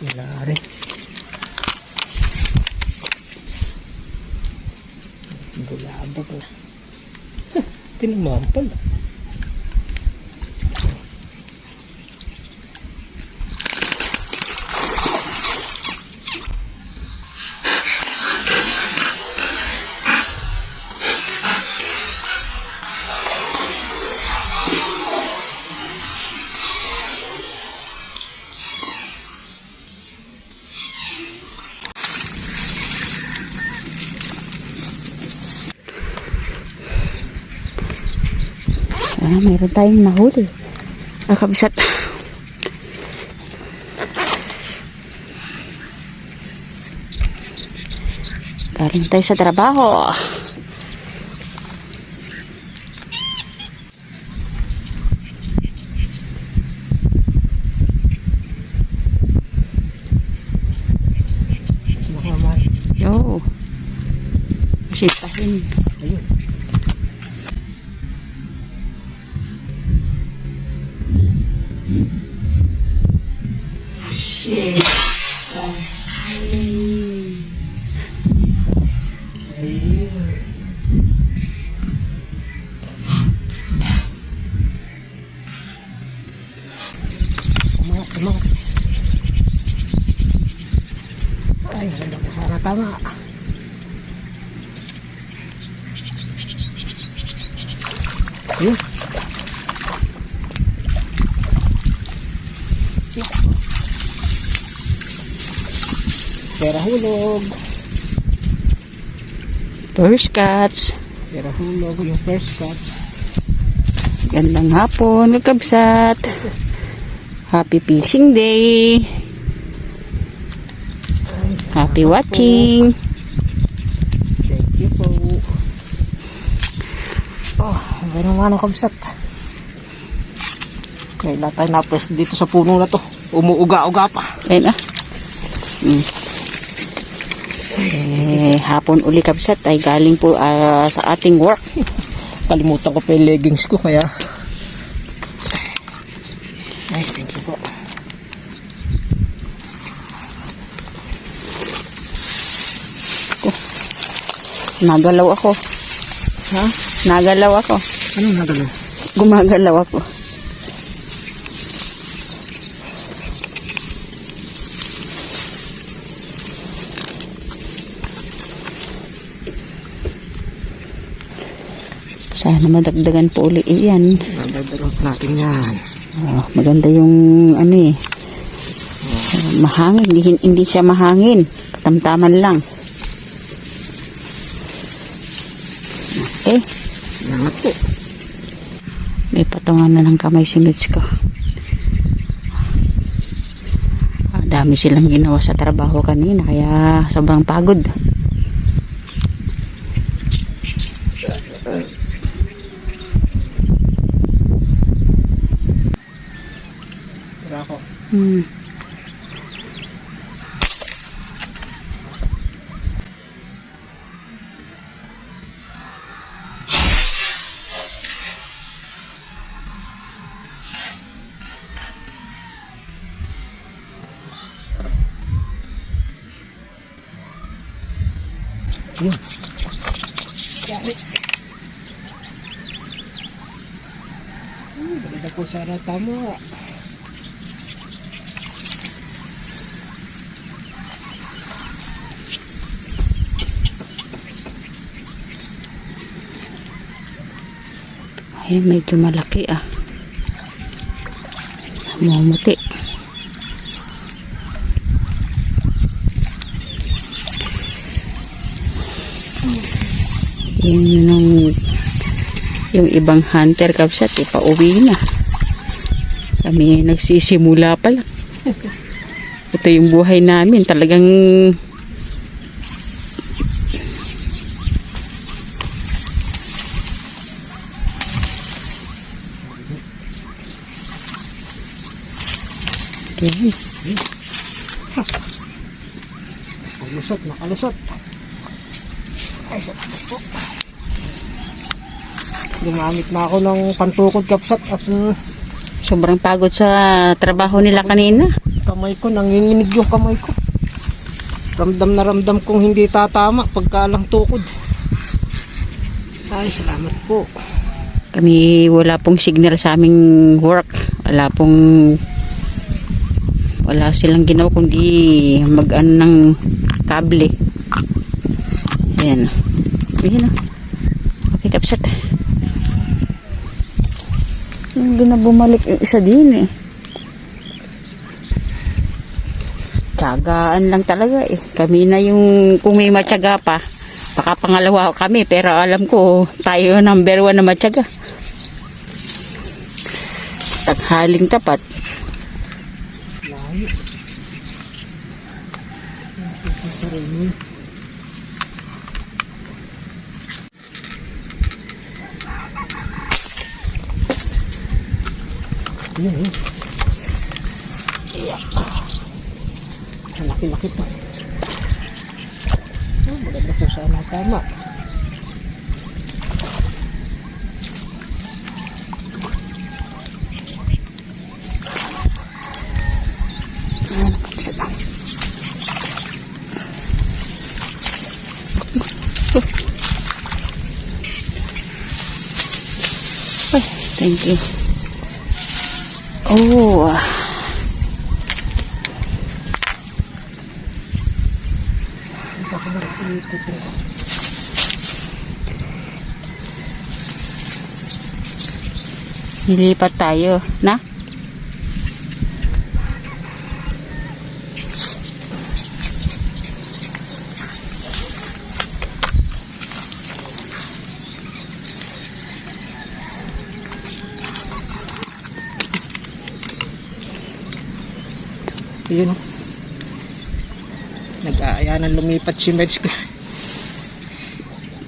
Wala rin. Bulabog na. Tinampal. Mayroon tayong nahuli. Kabisat. Galing tayo sa trabaho. Nakaman. Yo. Masitahin. Ayun. Shit. Sama. Ay, hindi ko sana tama. Ayun. Pera hulog. First catch. Pera hulog yung first cut. Gandang hapon, kabisat. Happy fishing day. Happy watching. Thank you po. Oh, gano'n nga ng kabsat. Kaya tayo napwes dito sa puno na to. Umuuga-uga pa. Ayun ah. Hapon uli kabisat ay galing po sa ating work. Kalimutan ko pa yung leggings ko kaya. Ay, thank you po. Nagalaw ako. Ha? Nagalaw ako. Anong nagalaw? Gumagalaw ako. Sana madagdagan po uli iyan. Nadadalang natin yan. Oh, maganda yung ano eh. Mahangin. Hindi siya mahangin. Katamtaman lang. Okay. Salamat po. May patungan na ng kamay si Mitch ko. Dami silang ginawa sa trabaho kanina. Kaya sobrang pagod. Tara ako. Yun. Yari. Maganda po sana tama. Ay, medyo malaki ah. Mumuti. Yung ibang hunter kabsat pauwi na. Kami nagsisimula pa lang. Ito yung buhay namin, talagang okay. Nakalusot. Ay, salamat po. Gumamit na ako ng pantukod kapsat at Sobrang pagod sa trabaho nila kanina. Kamay ko, nanginginig yung kamay ko. Ramdam na ramdam kong hindi tatama pagkalang tukod. Ay, salamat po. Kami wala pong signal sa aming work. Wala silang ginawa kundi mag-ano ng kable. Ayan. Ayan na. Okay, kapsat. Hindi na bumalik yung isa din eh. Tiyagaan lang talaga eh. Kami na yung kung may matyaga pa. Baka pangalawa kami pero alam ko tayo number 1 na matyaga. Taghaling tapat. Layo. Ayan. Iyak. Laki-laki pa. Oh, maganda po sana tama. Isa lang. Ay, thank you. Oh. Nilipat tayo, na? Yun o. Nag-aayanan lumipat si Meds ko.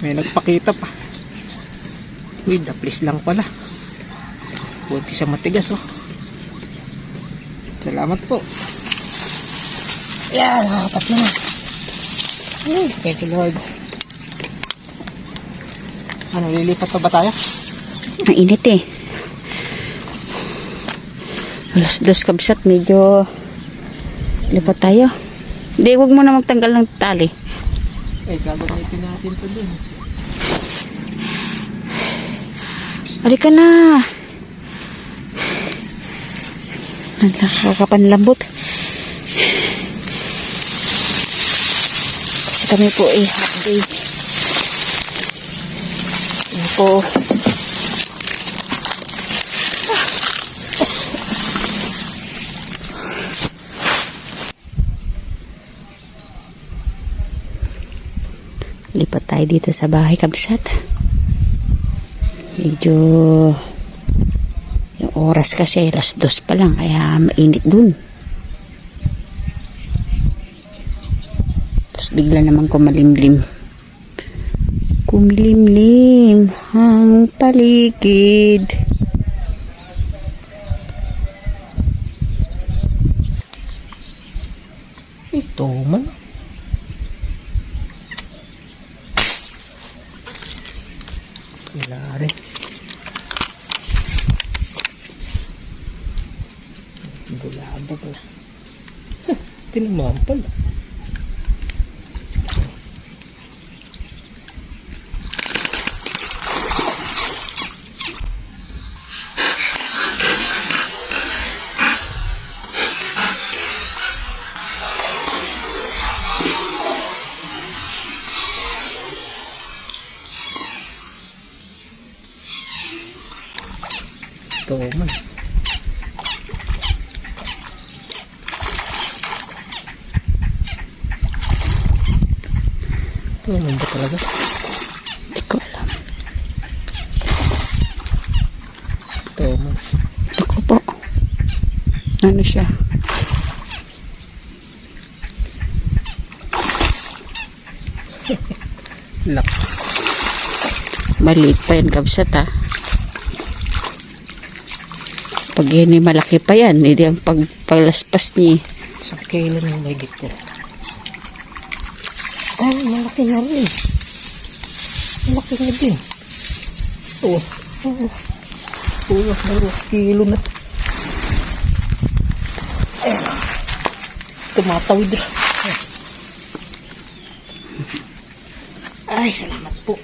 May nagpakita pa. Uy, daplis lang pala. Buti siya matigas oh. Salamat po. Yan, nakapat na. Thank you Lord. Ano, lilipat pa ba tayo? Ang init eh. Alas 2 kabsat, medyo lipat tayo. Hindi, huwag mo na magtanggal ng tali. Eh, gagamitin natin ito dun. Halika na. Nakakapanlambot. Kasi kami po ay half day. Yan po. Lipat tayo dito sa bahay kabsat. Medyo yung oras kasi alas 2 pa lang kaya mainit dun. Tapos bigla naman kumalimlim. Kumilimlim ang paligid. Ito man. Wala rin. Bulabog na. Tinamaan pala. Ito man. Ito man ba talaga? Hindi ko alam. Ito man. Ako po. Ano siya? Lak. Maliit pa yan kabsat ha. Pag yun ay malaki pa yan, hindi ang paglaspas niya. Sa kilo na may gito. Ay, malaki na rin. Malaki na din. Oo. Oo. Oo, 2 kilo na. Ayan. tumatawid. Ay, salamat po.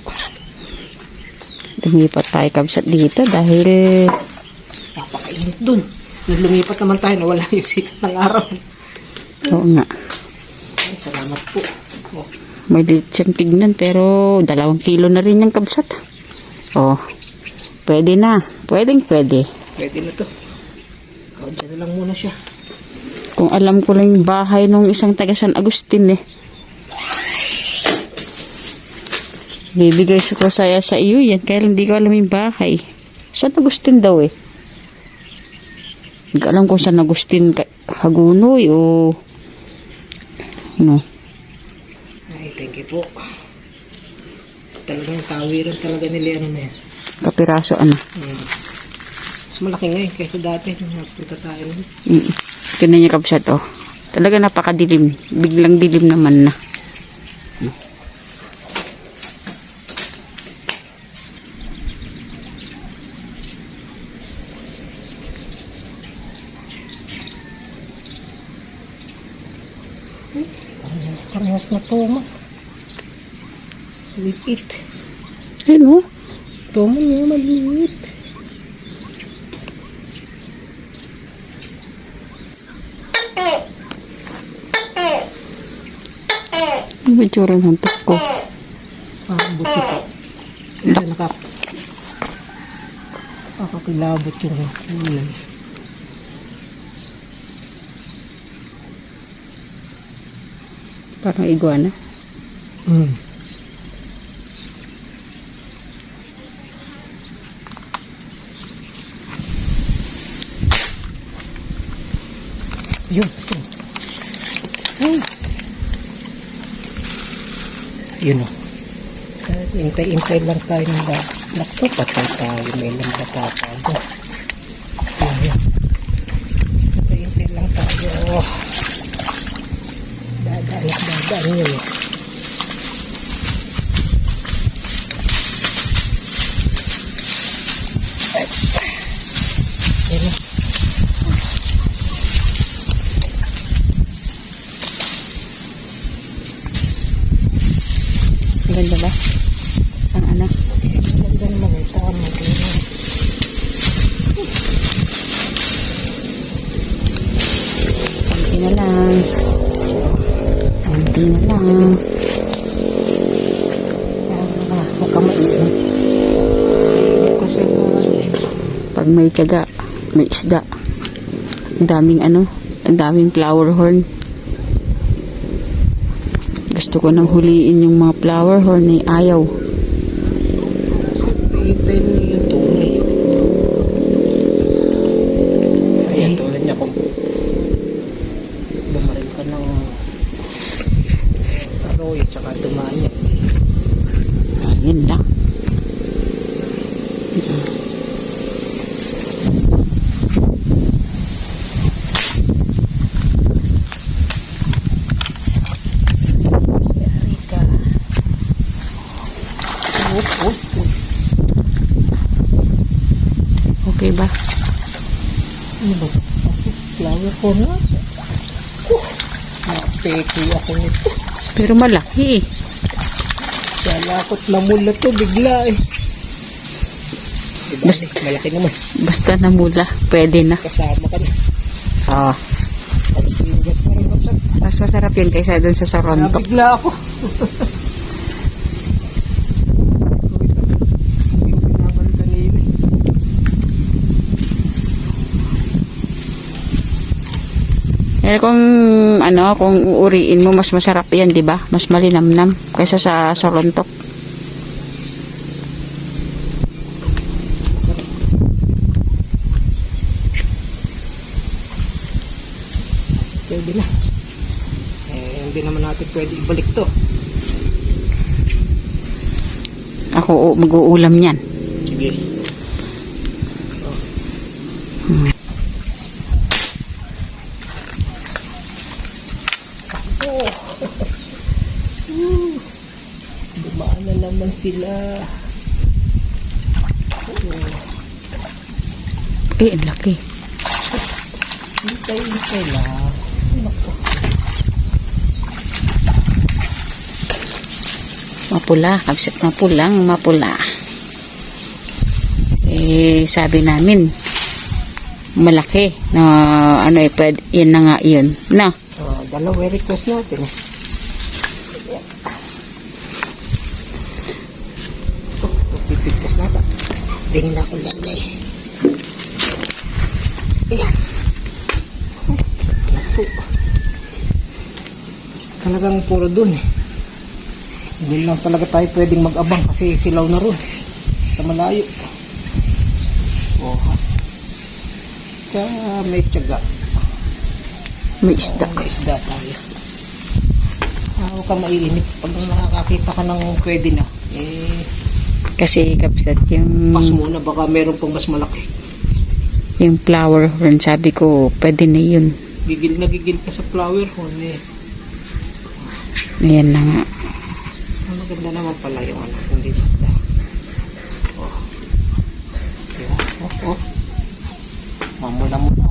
Lumipat tayo kabsat dito dahil Napakainit dun. Nung lumipat naman tayo, nawala yung sikat ng araw. oo nga. Ay, salamat po. Oh, May liit siyang tignan pero 2 kilo na rin yung kabsat. Oh, pwede na. Pwede. pwede na to. Oh, dyan na lang muna siya. Kung alam ko lang yung bahay nung isang taga San Agustin eh. Bibigay ko sa iyo yan. Kaya lang di ko alam yung bahay. San Agustin daw eh. Hindi ko alam kung San Agustin Hagunoy o ano. Ay, thank you po. Talagang tawiran talaga nila ano na yan. Kapiraso ano. Mas malaki ngayon kaysa dati. Nung nagpunta tayo. Tignan niya kabsat oh. Talaga napakadilim. Biglang dilim naman na. Parehas na toma. Lipit. Ayun oh. Toma niya maliit. Ano ba tsura ng ko? Buti po. Nakakilabot yung ulan. Parang iguana. Yun. Yun o. Intay-intay lang tayo ng lakto. Patay tayo. May ilang patatago. Yun. Intay-intay lang tayo. Dadaan yun eh. Yun o. Ganda ba? Ang ano? Ganda naman ito. Konti na lang. Konti na lang. Huwag ka mainit. Kasi Pag may tiyaga, may isda. Ang daming flower horn. Gusto ko nang huliin yung mga flower horn eh, ayaw. hintayin mo yung tunay. Ayan, tulad niya kung bumaril ka ng aroy at saka dumaan niya. Ayun lang. Okay ba? Ano ba? Flower ko na. Napeki ako nito. Pero malaki eh. Salakot na mula to bigla eh. Diba, malaki naman. Basta namula, pwede na. Kasama ka na. Ah. Mas masarap yun kaysa dun sa sarontok. Nabigla ako. Eh kung uuriin mo, mas masarap yan, di ba? Mas malinamnam kaysa sa sarontok. Pwede na. Hindi naman natin pwede ibalik to. Ako mag-uulam yan. Sige. Dumaan na naman sila. Eh, ang laki. Hintay lang. Naku. Mapula, kabsat mapulang mapula. Sabi namin, malaki na ano pwede, yan na nga yun. Na? Dalawa request natin. Ito, pipigtas natin. Tingin na ko lang eh. Ayan. Naku. Talagang puro dun eh. Hindi lang talaga tayo pwedeng mag-abang kasi silaw na ron sa malayo. Ha. Kaya may tiyaga. May isda. May isda tayo. Huwag ka maiinip pag nakakakita ka ng pwede na. Kasi kabsat yung Pas muna, baka meron pang mas malaki. yung flower horn, sabi ko pwede na yun. Gigil na gigil ka sa flower horn eh. Ayan na nga. Maganda naman pala yung ano, hindi isda. Diba? Mamula-mula.